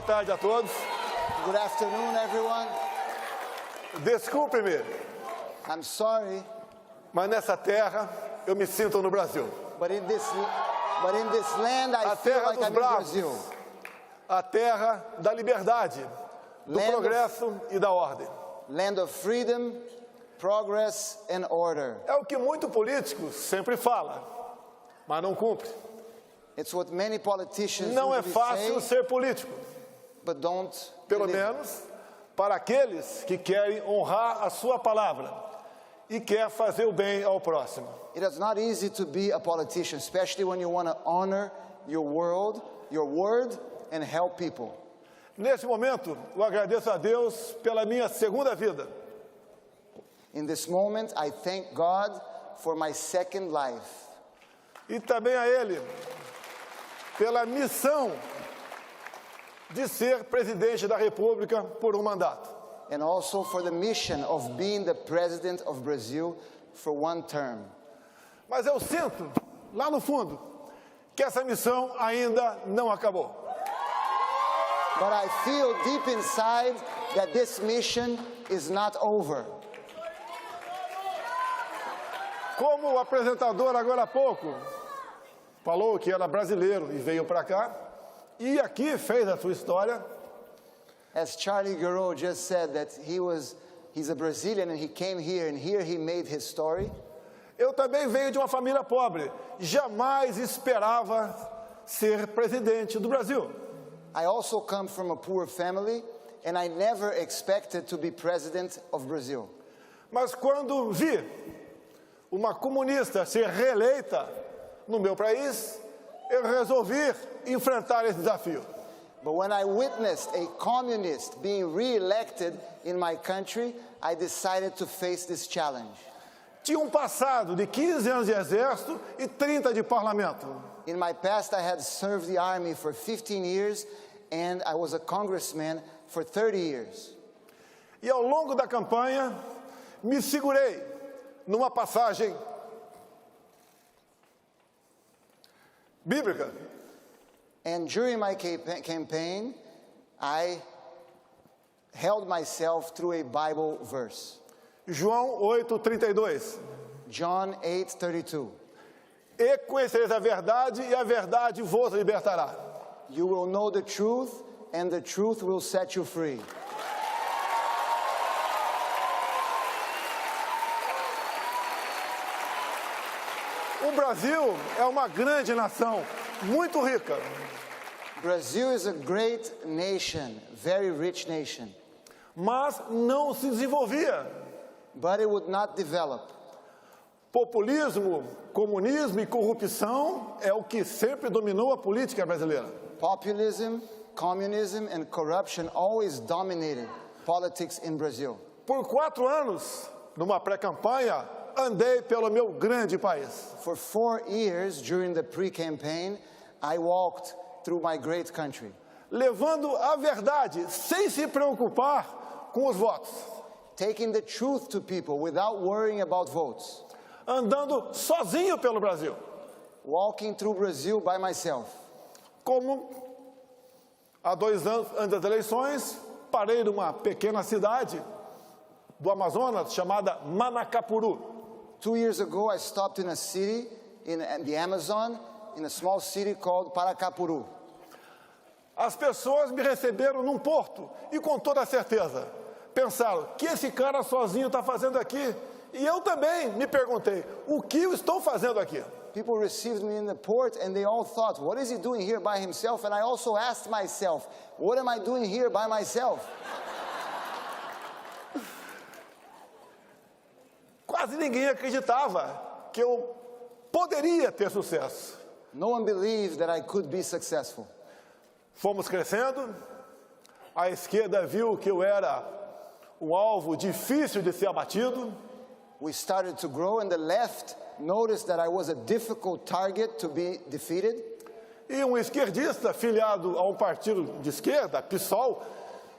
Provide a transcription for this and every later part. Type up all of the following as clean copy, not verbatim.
tarde a todos. Good afternoon, everyone. Desculpe-me, I'm sorry, mas nessa terra eu me sinto no Brasil. but in this land, I A feel terra like dos I'm in bravos, Brazil. a terra da liberdade, do Land of- progresso e da ordem. Land of freedom, progress, and order. É o que muito político sempre fala, mas não cumpre. It's what many politicians Não é usually fácil say, ser político, but don't pelo deliver. menos para aqueles que querem honrar a sua palavra e quer fazer o bem ao próximo. It is not easy to be a politician, especially when you want to honor your word, and help people. Nesse momento, eu agradeço a Deus pela minha segunda vida. In this moment, I thank God for my second life. E também a Ele pela missão de ser presidente da República por um mandato. And also for the mission of being the president of Brazil for one term. Mas eu sinto, lá no fundo, que essa missão ainda não acabou. But I feel deep inside that this mission is not over. Como o apresentador agora há pouco falou que era brasileiro e veio para cá, e aqui fez a sua história, As Charlie Garreau just said that he's a Brazilian and he came here and here he made his story. eu também venho de uma família pobre. Jamais esperava ser presidente do Brasil. I also come from a poor family and I never expected to be president of Brazil. Mas quando vi uma comunista ser reeleita no meu país, eu resolvi enfrentar esse desafio. But when I witnessed a communist being re-elected in my country, I decided to face this challenge. Tinha um passado de 15 anos de exército e 30 de parlamento. In my past, I had served the army for 15 years and I was a congressman for 30 years. E ao longo da campanha, me segurei numa passagem bíblica. And during my campaign, I held myself through a Bible verse. João 8:32. John 8:32. E conhecereis a verdade, e a verdade vos libertará. You will know the truth, and the truth will set you free. O Brasil é uma grande nação, muito rica, Brazil is a great nation, very rich nation, mas não se desenvolvia. but it would not develop. Populismo, comunismo e corrupção é o que sempre dominou a política brasileira. Populism, communism, and corruption always dominated politics in Brazil. Por 4 anos, numa pré-campanha, andei pelo meu grande país. For 4 years during the pre-campaign, I walked through my great country, Levando a verdade, sem se preocupar com os votos. taking the truth to people without worrying about votes, Andando sozinho pelo Brasil. walking through Brazil by myself. Como há 2 anos antes das eleições, parei numa pequena cidade do Amazonas chamada Manacapuru. 2 years ago, I stopped in a city in the Amazon, in a small city called Paracapuru. As pessoas me receberam num porto e com toda certeza pensaram, o que esse cara sozinho está fazendo aqui? E eu também me perguntei, o que eu estou fazendo aqui? People received me in the port and they all thought, what is he doing here by himself? And I also asked myself, what am I doing here by myself? Quase ninguém acreditava que eu poderia ter sucesso. No one believed that I could be successful. Fomos crescendo, a esquerda viu que eu era um alvo difícil de ser abatido, We started to grow and the left noticed that I was a difficult target to be defeated. e um esquerdista filiado a um partido de esquerda, PSOL,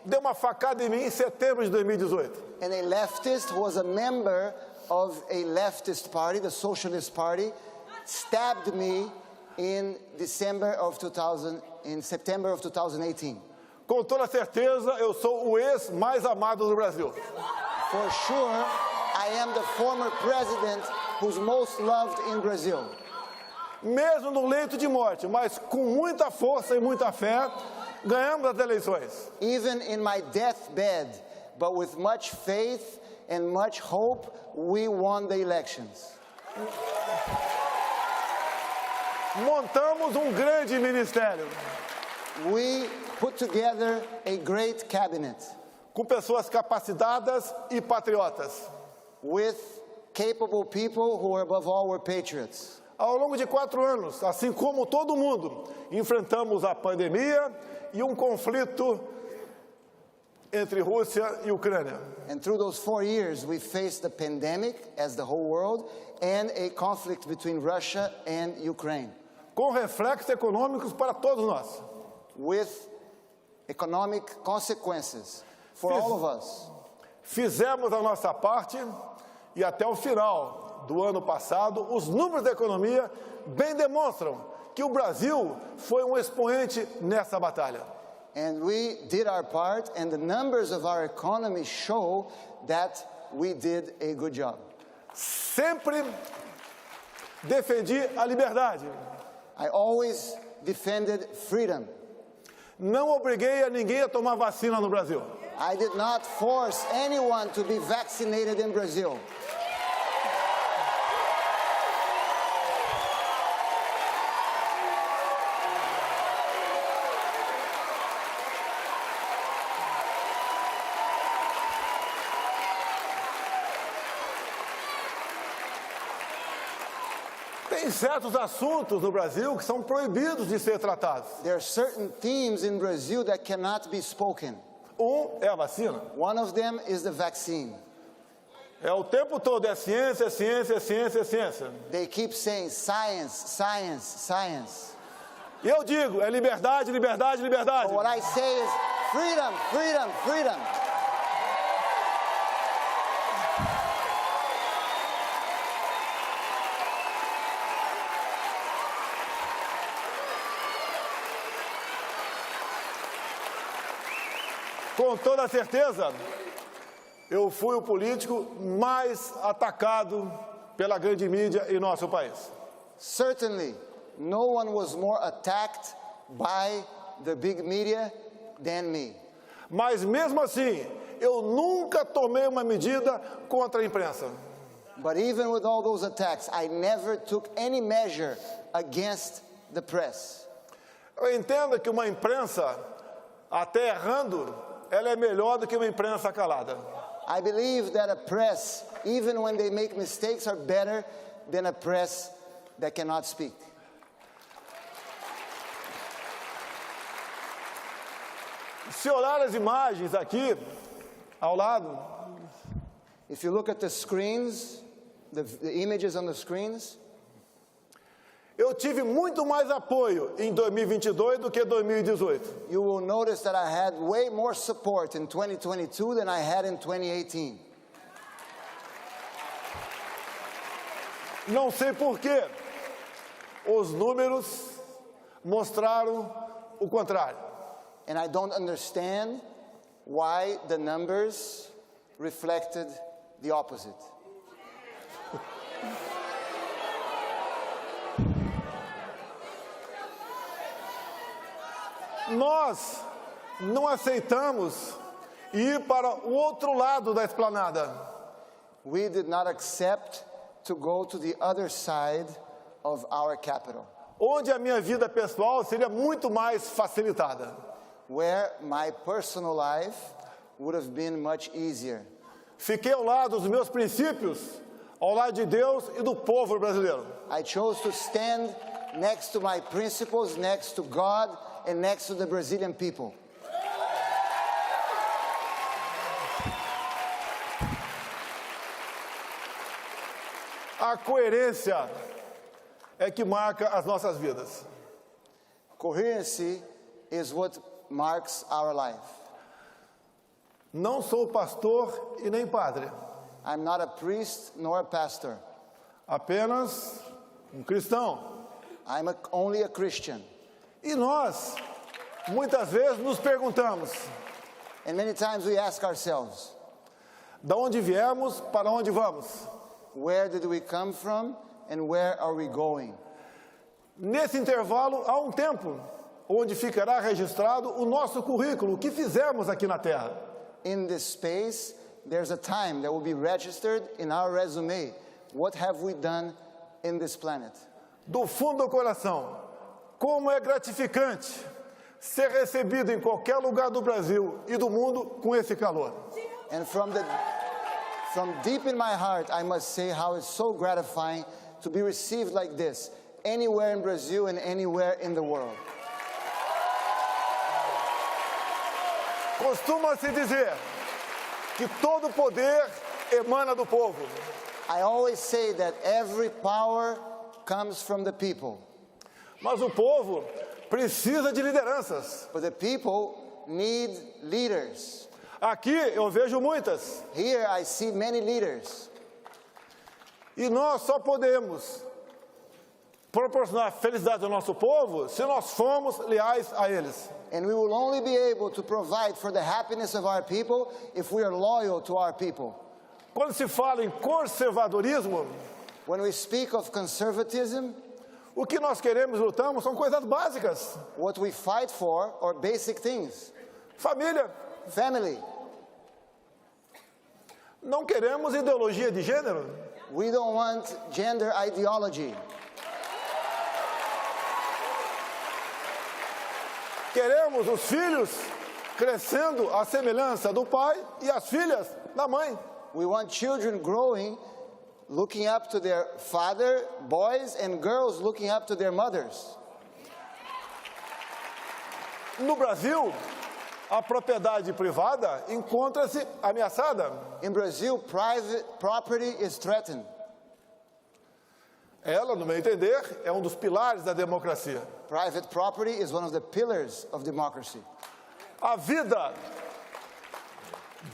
deu uma facada em mim em setembro de 2018. And a leftist who was a member of a leftist party, the Socialist Party, stabbed me in September of 2018. Com toda certeza, eu sou o ex mais amado do Brasil. For sure, I am the former president who's most loved in Brazil. Mesmo no leito de morte, mas com muita força e muita fé, ganhamos as eleições. Even in my deathbed, but with much faith and much hope, we won the elections. Montamos um grande ministério, We put together a great cabinet com pessoas capacitadas e patriotas. with capable people who are above all were patriots. Ao longo de 4 anos, assim como todo mundo, enfrentamos a pandemia e um conflito entre Rússia e Ucrânia. And through those 4 years, we faced the pandemic as the whole world and a conflict between Russia and Ukraine Com reflexos econômicos para todos nós. with economic consequences for all of us. Fizemos a nossa parte e até o final do ano passado, os números da economia bem demonstram que o Brasil foi um expoente nessa batalha. And we did our part, and the numbers of our economy show that we did a good job. Sempre defendi a liberdade. I always defended freedom. Não obriguei a ninguém a tomar vacina no Brasil. I did not force anyone to be vaccinated in Brazil. Tem certos assuntos no Brasil que são proibidos de ser tratados. There are certain themes in Brazil that cannot be spoken. É a vacina. One of them is the vaccine. É o tempo todo, é ciência, é ciência, é ciência, é ciência. They keep saying science, science, science. E eu digo, é liberdade, liberdade, liberdade. But what I say is freedom, freedom, freedom. Com toda certeza, eu fui o político mais atacado pela grande mídia em nosso país. Certainly, no one was more attacked by the big media than me. Mas mesmo assim, eu nunca tomei uma medida contra a imprensa. But even with all those attacks, I never took any measure against the press. Eu entendo que uma imprensa, até errando, ela é melhor do que uma imprensa calada. I believe that a press, even when they make mistakes, are better than a press that cannot speak. Se olhar as imagens aqui, ao lado, If you look at the screens, the images on the screens, eu tive muito mais apoio em 2022 do que 2018. you will notice that I had way more support in 2022 than I had in 2018. Não sei por quê. Os números mostraram o contrário. And I don't understand why the numbers reflected the opposite. Nós não aceitamos ir para o outro lado da esplanada. We did not accept to go to the other side of our capital, Onde a minha vida pessoal seria muito mais facilitada. where my personal life would have been much easier. Fiquei ao lado dos meus princípios, ao lado de Deus e do povo brasileiro. I chose to stand next to my principles, next to God, and next to the Brazilian people. A coerência é que marca as nossas vidas. Coherency is what marks our life. Não sou pastor e nem padre, I'm not a priest nor a pastor. apenas um cristão. I'm only a Christian. E nós Muitas vezes nos perguntamos, And many times we ask ourselves, da onde viemos, para onde vamos? where did we come from and where are we going? Nesse intervalo, há um tempo onde ficará registrado o nosso currículo, o que fizemos aqui na Terra. In this space, there's a time that will be registered in our resume. What have we done in this planet? Do fundo do coração, como é gratificante ser recebido em qualquer lugar do Brasil e do mundo com esse calor. And from deep in my heart, I must say how it's so gratifying to be received like this, anywhere in Brazil and anywhere in the world. Costuma-se dizer que todo poder emana do povo. I always say that every power comes from the people, Mas o povo precisa de lideranças. but the people need leaders. Aqui eu vejo muitas. Here I see many leaders, E nós só podemos proporcionar felicidade ao nosso povo se nós formos leais a eles. and we will only be able to provide for the happiness of our people if we are loyal to our people. Quando se fala em conservadorismo, When we speak of conservatism, o que nós queremos e lutamos são coisas básicas. what we fight for are basic things. Família. Family. Não queremos ideologia de gênero. We don't want gender ideology. Queremos os filhos crescendo à semelhança do pai e as filhas da mãe. We want children growing, looking up to their father, boys and girls looking up to their mothers. No Brasil, a propriedade privada encontra-se ameaçada. In Brazil, private property is threatened. Ela, no meu entender, é um dos pilares da democracia. Private property is one of the pillars of democracy. A vida,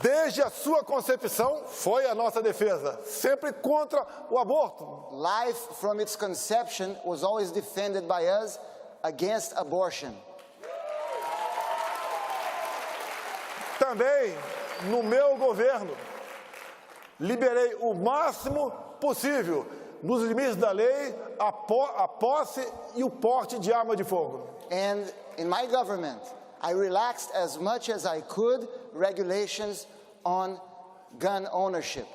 desde a sua concepção, foi a nossa defesa, sempre contra o aborto. Life from its conception was always defended by us against abortion. Também, no meu governo, liberei o máximo possível, nos limites da lei, a posse e o porte de arma de fogo. And in my government, I relaxed as much as I could regulations on gun ownership.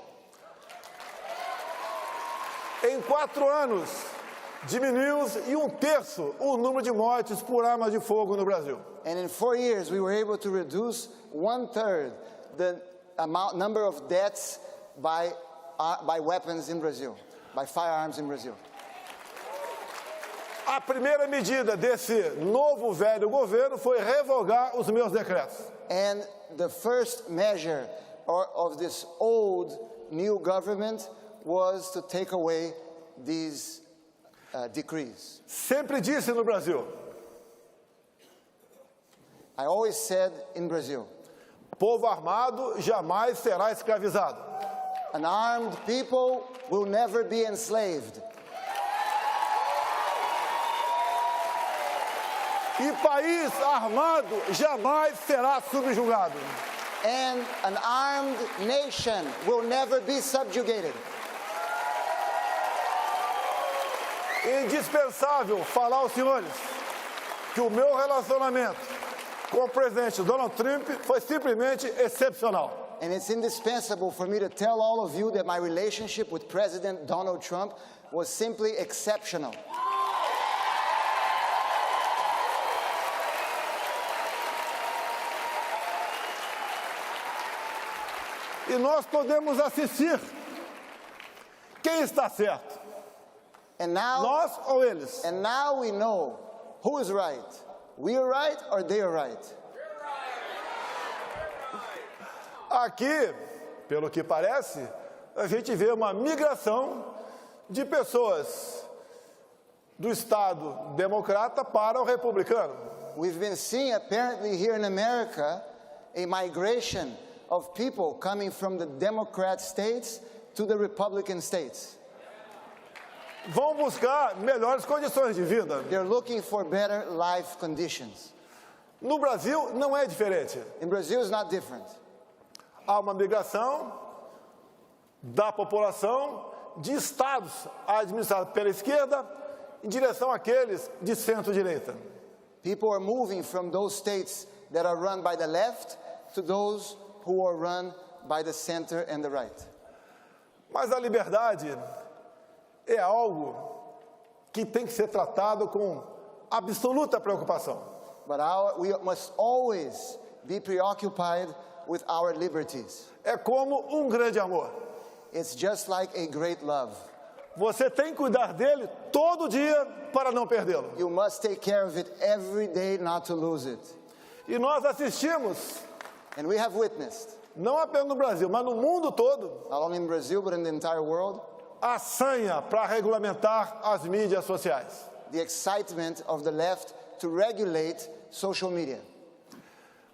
Em 4 anos, diminuiu-se em 1/3 o número de mortes por arma de fogo no Brasil. And in 4 years, we were able to reduce 1/3 the number of deaths by weapons in Brazil, by firearms in Brazil. A primeira medida desse novo velho governo foi revogar os meus decretos. And the first measure of this old new government was to take away these decrees. Sempre disse no Brasil, I always said in Brazil, povo armado jamais será escravizado. an armed people will never be enslaved. E país armado jamais será subjugado. And an armed nation will never be subjugated. É indispensável falar aos senhores que o meu relacionamento com o presidente Donald Trump foi simplesmente excepcional. And it's indispensable for me to tell all of you that my relationship with President Donald Trump was simply exceptional. E nós podemos assistir quem está certo, And now, nós ou eles. and now we know who is right. We are right or they are right. Aqui, pelo que parece, a gente vê uma migração de pessoas do Estado democrata para o republicano. We've been seeing apparently here in America a migration of people coming from the Democrat states to the Republican states. Vão buscar melhores condições de vida. They're looking for better life conditions. No Brasil não é diferente. In Brazil, it's not different. Há uma migração da população de estados administrados pela esquerda em direção àqueles de centro-direita. People are moving from those states that are run by the left to those who are run by the center and the right. Mas a liberdade é algo que tem que ser tratado com absoluta preocupação. But we must always be preoccupied with our liberties. É como um grande amor. It's just like a great love. Você tem que cuidar dele todo dia para não perdê-lo. You must take care of it every day not to lose it. E nós assistimos, And we have witnessed, não apenas no Brasil, mas no mundo todo, not only in Brazil but in the entire world, a sanha para regulamentar as mídias sociais. the excitement of the left to regulate social media.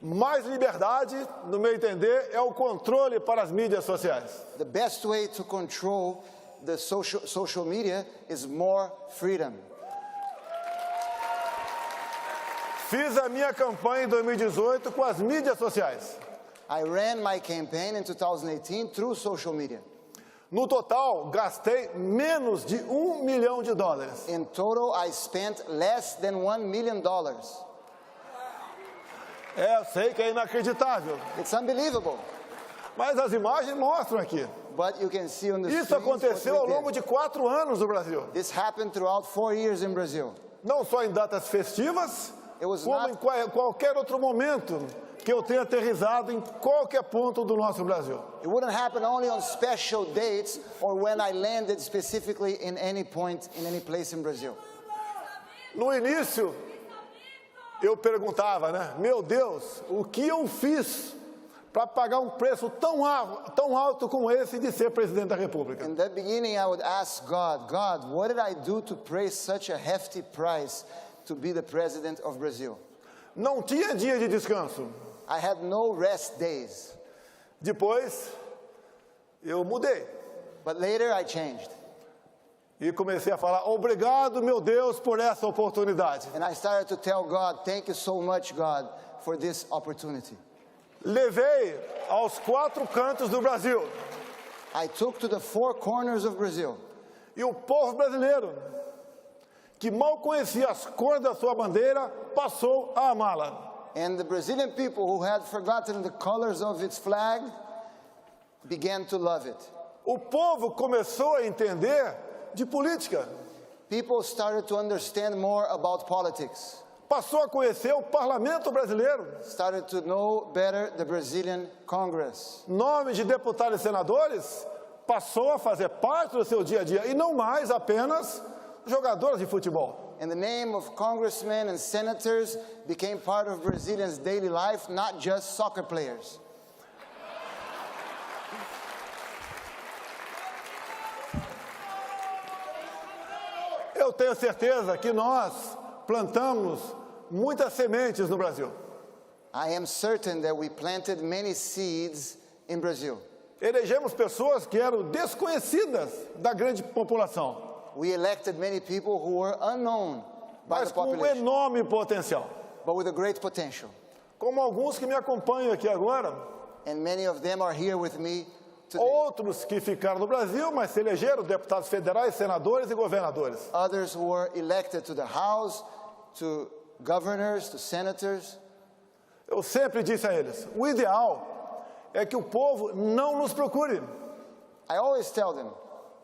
Mais liberdade, no meu entender, é o controle para as mídias sociais. The best way to control the social media is more freedom. Fiz a minha campanha em 2018 com as mídias sociais. I ran my campaign in 2018 through social media. No total, gastei menos de $1 milhão. In total, I spent less than $1 million. Eu sei que é inacreditável, It's unbelievable. mas as imagens mostram aqui. But you can see on the Isso screens what aconteceu we ao did. longo de 4 anos no Brasil. This happened throughout 4 years in Brazil. Não só em datas festivas, It was como not- em qualquer outro momento que eu tenha aterrissado em qualquer ponto do nosso Brasil. It wouldn't happen only on special dates or when I landed specifically in any point, in any place in Brazil. No início, eu perguntava, né? Meu Deus, o que eu fiz para pagar um preço tão alto como esse de ser presidente da República? In the beginning, I would ask God, what did I do to pay such a hefty price to be the president of Brazil? Não tinha dia de descanso. I had no rest days. Depois, eu mudei But later, I changed. e comecei a falar, obrigado, meu Deus, por essa oportunidade. And I started to tell God, thank you so much, God, for this opportunity. Levei aos 4 cantos do Brasil I took to the 4 corners of Brazil. e o povo brasileiro, que mal conhecia as cores da sua bandeira, passou a amá-la. And the Brazilian people who had forgotten the colors of its flag began to love it. O povo começou a entender de política, People started to understand more about politics, passou a conhecer o parlamento brasileiro, started to know better the Brazilian Congress. nomes de deputados e senadores, passou a fazer parte do seu dia a dia e não mais apenas jogadores de futebol. And the name of congressmen and senators became part of Brazilians' daily life, not just soccer players. Eu tenho certeza que nós plantamos muitas sementes no Brasil. I am certain that we planted many seeds in Brazil. Elegemos pessoas que eram desconhecidas da grande população, We elected many people who were unknown by mas the com um population, enorme potencial. but with a great potential. Como alguns que me acompanham aqui agora, And many of them are here with me today. outros que ficaram no Brasil, mas se elegeram deputados federais, senadores e governadores. Others who were elected to the House, to governors, to senators. Eu sempre disse a eles, o ideal é que o povo não nos procure. I always tell them,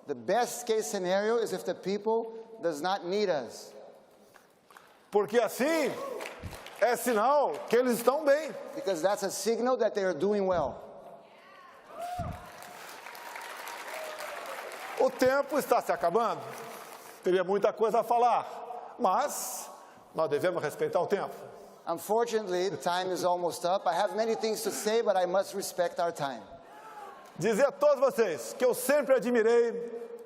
the best case scenario is if the people does not need us. Porque assim é sinal que eles estão bem. Because that's a signal that they are doing well. O tempo está se acabando. Teria muita coisa a falar, mas nós devemos respeitar o tempo. Unfortunately, the time is almost up. I have many things to say, but I must respect our time. Dizer a todos vocês que eu sempre admirei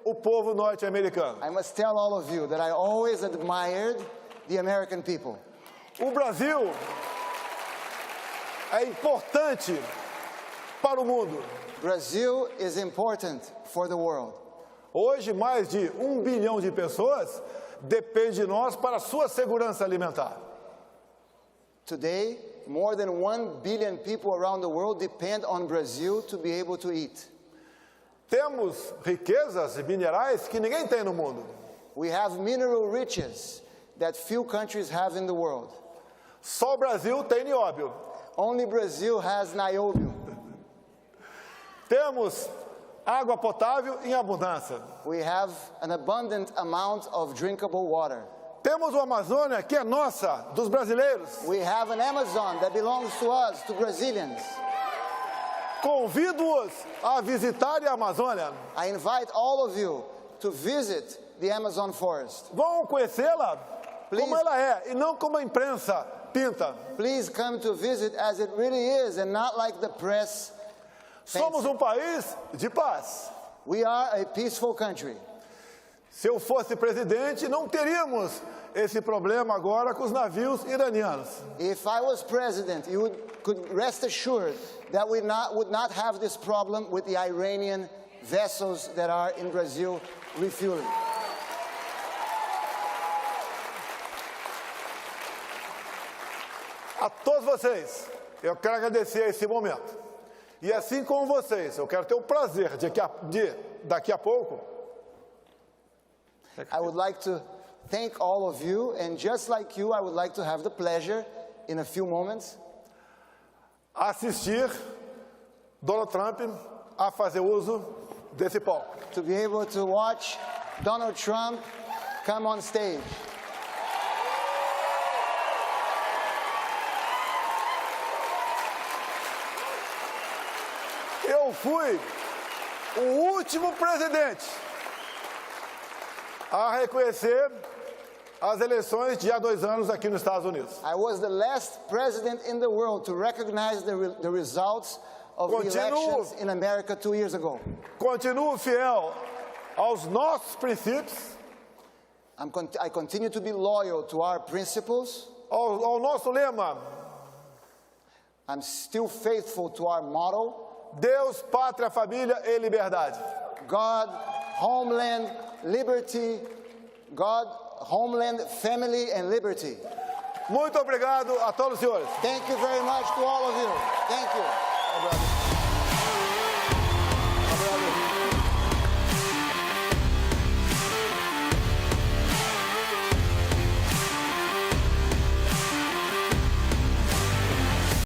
o povo norte-americano. I must tell all of you that I always admired the American people. O Brasil é importante para o mundo. Brazil is important for the world. Hoje, mais de 1 bilhão de pessoas dependem de nós para a sua segurança alimentar. Today, more than 1 billion people around the world depend on Brazil to be able to eat. Temos riquezas minerais que ninguém tem no mundo. We have mineral riches that few countries have in the world. Só o Brasil tem nióbio. Only Brazil has niobium. Temos água potável em abundância. We have an abundant amount of drinkable water. Temos uma Amazônia que é nossa, dos brasileiros. We have an Amazon that belongs to us, to Brazilians. Convido-os a visitarem a Amazônia. I invite all of you to visit the Amazon forest. Vão conhecê-la Please. como ela é e não como a imprensa pinta. Please come to visit as it really is and not like the press. Somos um país de paz. We are a peaceful country. Se eu fosse presidente, não teríamos esse problema agora com os navios iranianos. If I was president, you could rest assured that we would not have this problem with the Iranian vessels that are in Brazil refueling. A todos vocês, eu quero agradecer esse momento. E assim como vocês, eu quero ter o prazer de daqui a pouco I would like to thank all of you, and just like you, I would like to have the pleasure in a few moments assistir Donald Trump a fazer uso desse palco. to be able to watch Donald Trump come on stage. Eu fui o último presidente a reconhecer as eleições de há 2 anos aqui nos Estados Unidos. I was the last president in the world to recognize the results of the elections in America 2 years ago. Continuo fiel aos nossos princípios, I continue to be loyal to our principles. ao nosso lema: I'm still faithful to our motto: Deus, pátria, família e liberdade. God, homeland, liberty. God, homeland, family, and liberty. Muito obrigado a todos os senhores. Thank you very much to all of you. Thank you.